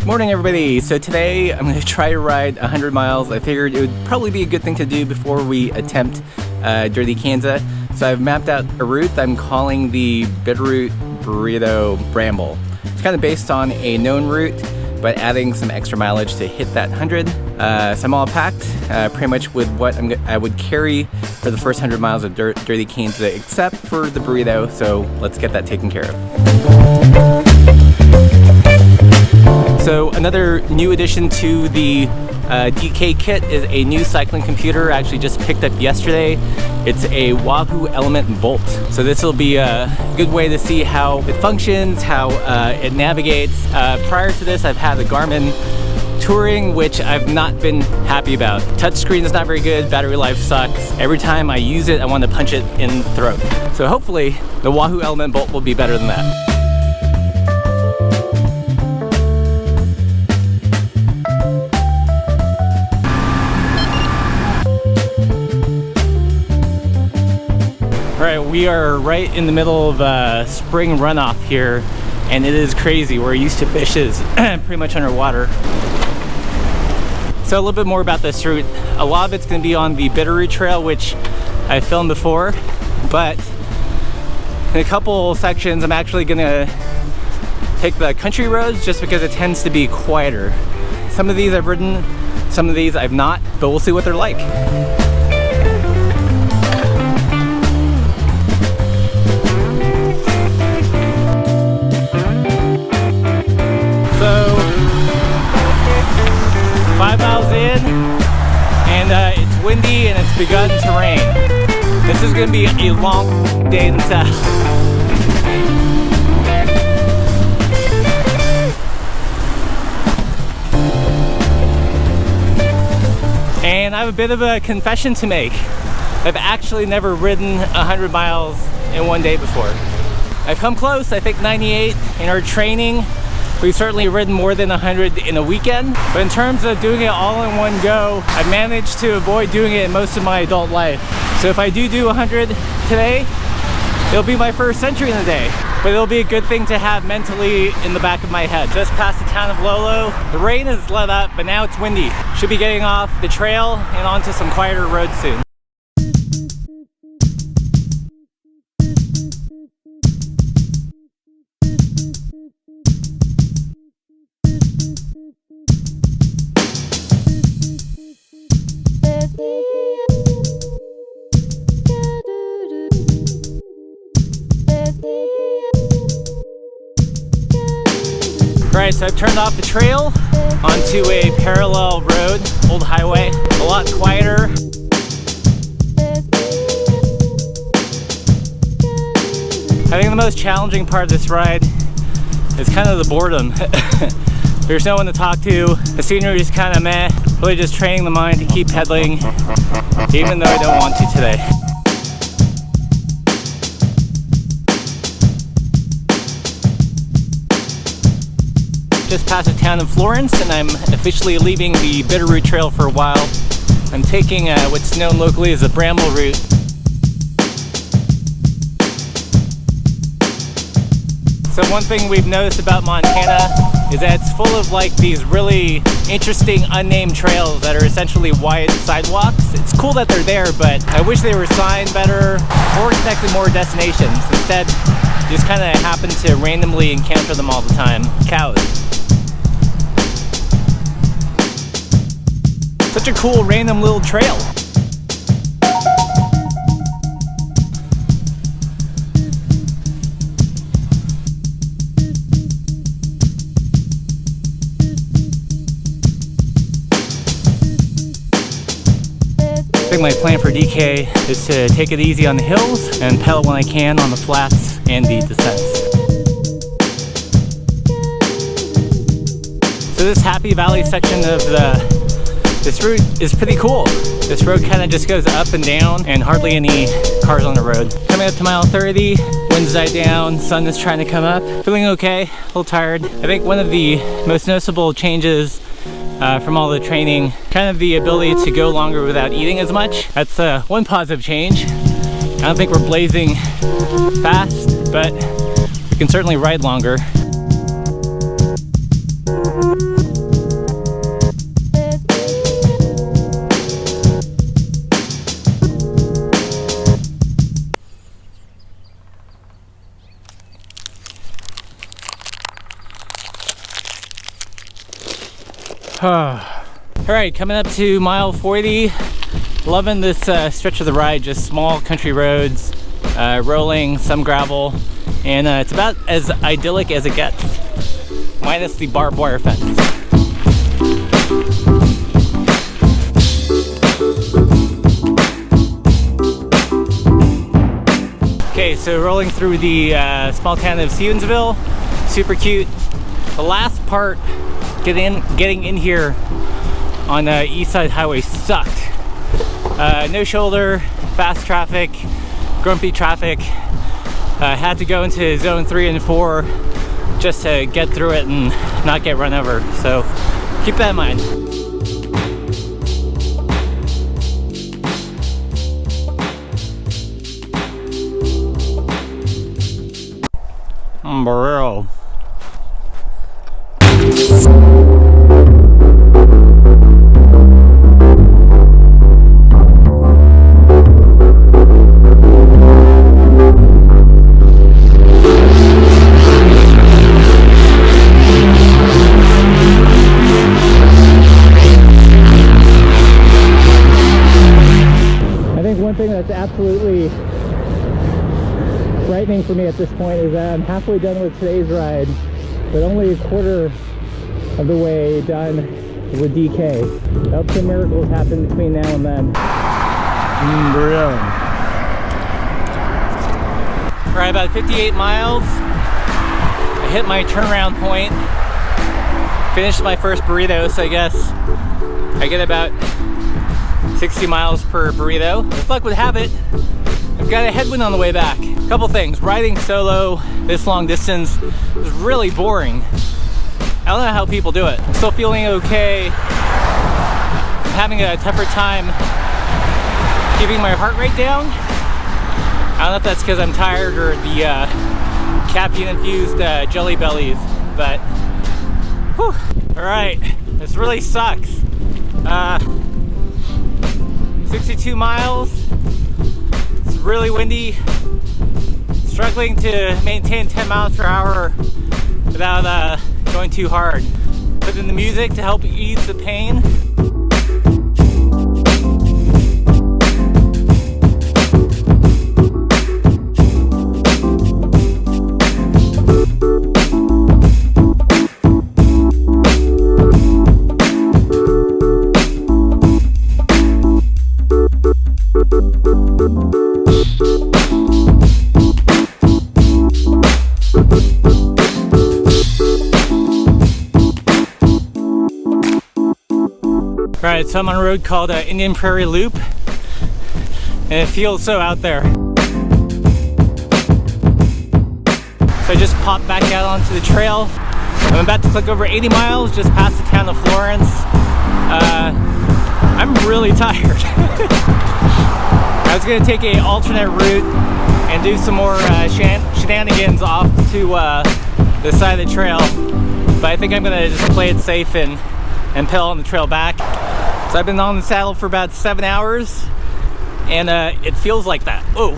Morning everybody! So today I'm going to try to ride 100 miles. I figured it would probably be a good thing to do before we attempt Dirty Kanza. So I've mapped out a route I'm calling the Bitterroot Burrito Bramble. It's kind of based on a known route, but adding some extra mileage to hit that 100. So I'm all packed, pretty much with what I would carry for the first 100 miles of Dirty Kanza, except for the burrito, so let's get that taken care of. So another new addition to the DK kit is a new cycling computer I actually just picked up yesterday. It's a Wahoo Element Bolt. So this will be a good way to see how it functions, how it navigates. Prior to this, I've had a Garmin Touring, which I've not been happy about. Touchscreen is not very good, battery life sucks. Every time I use it, I want to punch it in the throat. So hopefully the Wahoo Element Bolt will be better than that. Alright, we are right in the middle of spring runoff here, and it is crazy. Where I used to fish is pretty much underwater. So a little bit more about this route. A lot of it's going to be on the Bitterroot Trail, which I filmed before, but in a couple sections I'm actually going to take the country roads just because it tends to be quieter. Some of these I've ridden, some of these I've not, but we'll see what they're like. So 5 miles in, and it's windy and it's begun to rain. This is going to be a long day in the south. And I have a bit of a confession to make. I've actually never ridden 100 miles in one day before. I've come close, I think 98 in our training. We've certainly ridden more than 100 in a weekend, but in terms of doing it all in one go, I've managed to avoid doing it most of my adult life. So if I do 100 today, it'll be my first century in a day, but it'll be a good thing to have mentally in the back of my head. Just past the town of Lolo, the rain has let up, but now it's windy. Should be getting off the trail and onto some quieter roads soon. Alright, so I've turned off the trail onto a parallel road, old highway, a lot quieter. I think the most challenging part of this ride is kind of the boredom. There's no one to talk to, the scenery is kind of meh, really just training the mind to keep pedaling, even though I don't want to today. Just past the town of Florence, and I'm officially leaving the Bitterroot Trail for a while. I'm taking what's known locally as the Bramble route. So one thing we've noticed about Montana is that it's full of like these really interesting unnamed trails that are essentially wide sidewalks. It's cool that they're there, but I wish they were signed better or connected more destinations. Instead, you just kind of happen to randomly encounter them all the time. Cows. Such a cool random little trail. I think my plan for DK is to take it easy on the hills and pedal when I can on the flats and the descents. So this Happy Valley section of this route is pretty cool. This road kind of just goes up and down and hardly any cars on the road. Coming up to mile 30, winds died down, sun is trying to come up. Feeling okay, a little tired. I think one of the most noticeable changes from all the training, kind of the ability to go longer without eating as much. That's one positive change. don't think we're blazing fast, but we can certainly ride longer. Alright, coming up to mile 40. Loving this stretch of the ride, just small country roads, rolling, some gravel, and it's about as idyllic as it gets, minus the barbed wire fence. Okay, so rolling through the small town of Stevensville, super cute. The last part, getting in here on East Side Highway sucked. No shoulder, fast traffic, grumpy traffic. Had to go into zone 3 and 4 just to get through it and not get run over. So keep that in mind. Bro. One thing that's absolutely frightening for me at this point is that I'm halfway done with today's ride, but only a quarter of the way done with DK. I hope some miracles happen between now and then. Alright, about 58 miles. I hit my turnaround point. Finished my first burrito, so I guess I get about 60 miles per burrito. If luck would have it, I've got a headwind on the way back. A couple things. Riding solo this long distance is really boring. I don't know how people do it. I'm still feeling okay. I'm having a tougher time keeping my heart rate down. I don't know if that's because I'm tired or the caffeine-infused jelly bellies, but whew. All right, this really sucks. 62 miles, it's really windy, struggling to maintain 10 miles per hour without going too hard. Put in the music to help ease the pain. Alright, so I'm on a road called Indian Prairie Loop, and it feels so out there. So I just popped back out onto the trail. I'm about to click over 80 miles just past the town of Florence. I'm really tired. I was going to take an alternate route and do some more shenanigans off to the side of the trail, but I think I'm going to just play it safe and pedal on the trail back. So I've been on the saddle for about 7 hours, and it feels like that. Oh.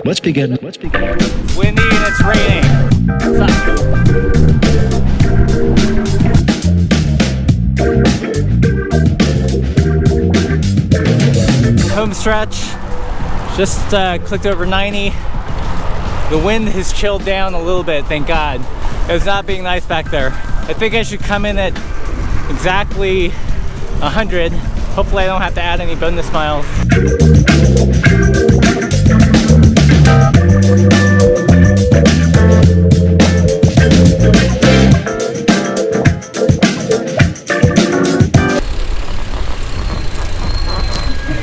Let's begin. It's windy and it's raining. Sucks. Home stretch, just clicked over 90. The wind has chilled down a little bit, thank God. It was not being nice back there. I think I should come in at exactly 100. Hopefully I don't have to add any bonus miles.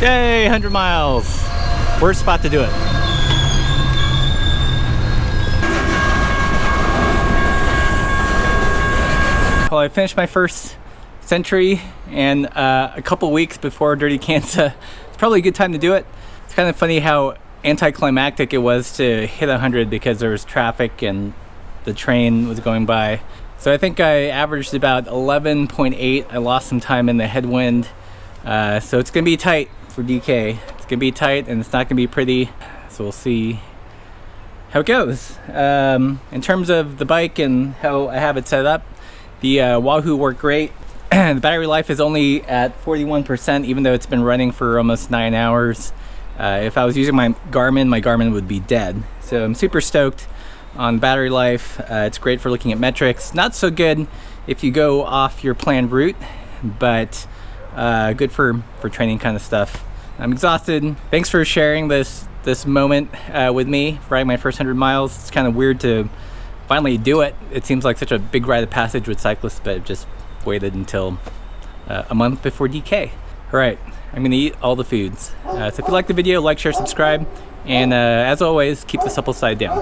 Yay, 100 miles. Worst spot to do it. Well, I finished my first century, and a couple weeks before Dirty Kanza. It's probably a good time to do it. It's kind of funny how anticlimactic it was to hit 100 because there was traffic and the train was going by. So I think I averaged about 11.8. I lost some time in the headwind. So it's gonna be tight for DK. It's gonna be tight and it's not gonna be pretty. So we'll see how it goes. In terms of the bike and how I have it set up, the Wahoo worked great. The battery life is only at 41%, even though it's been running for almost 9 hours. If I was using my Garmin would be dead. So I'm super stoked on battery life. It's great for looking at metrics. Not so good if you go off your planned route, but good for training kind of stuff. I'm exhausted. Thanks for sharing this moment with me, riding my first 100 miles. It's kind of weird to finally do it. It seems like such a big rite of passage with cyclists, but I've just waited until a month before DK. All right, I'm gonna eat all the foods. So if you like the video, like, share, subscribe, and as always, keep the supple side down.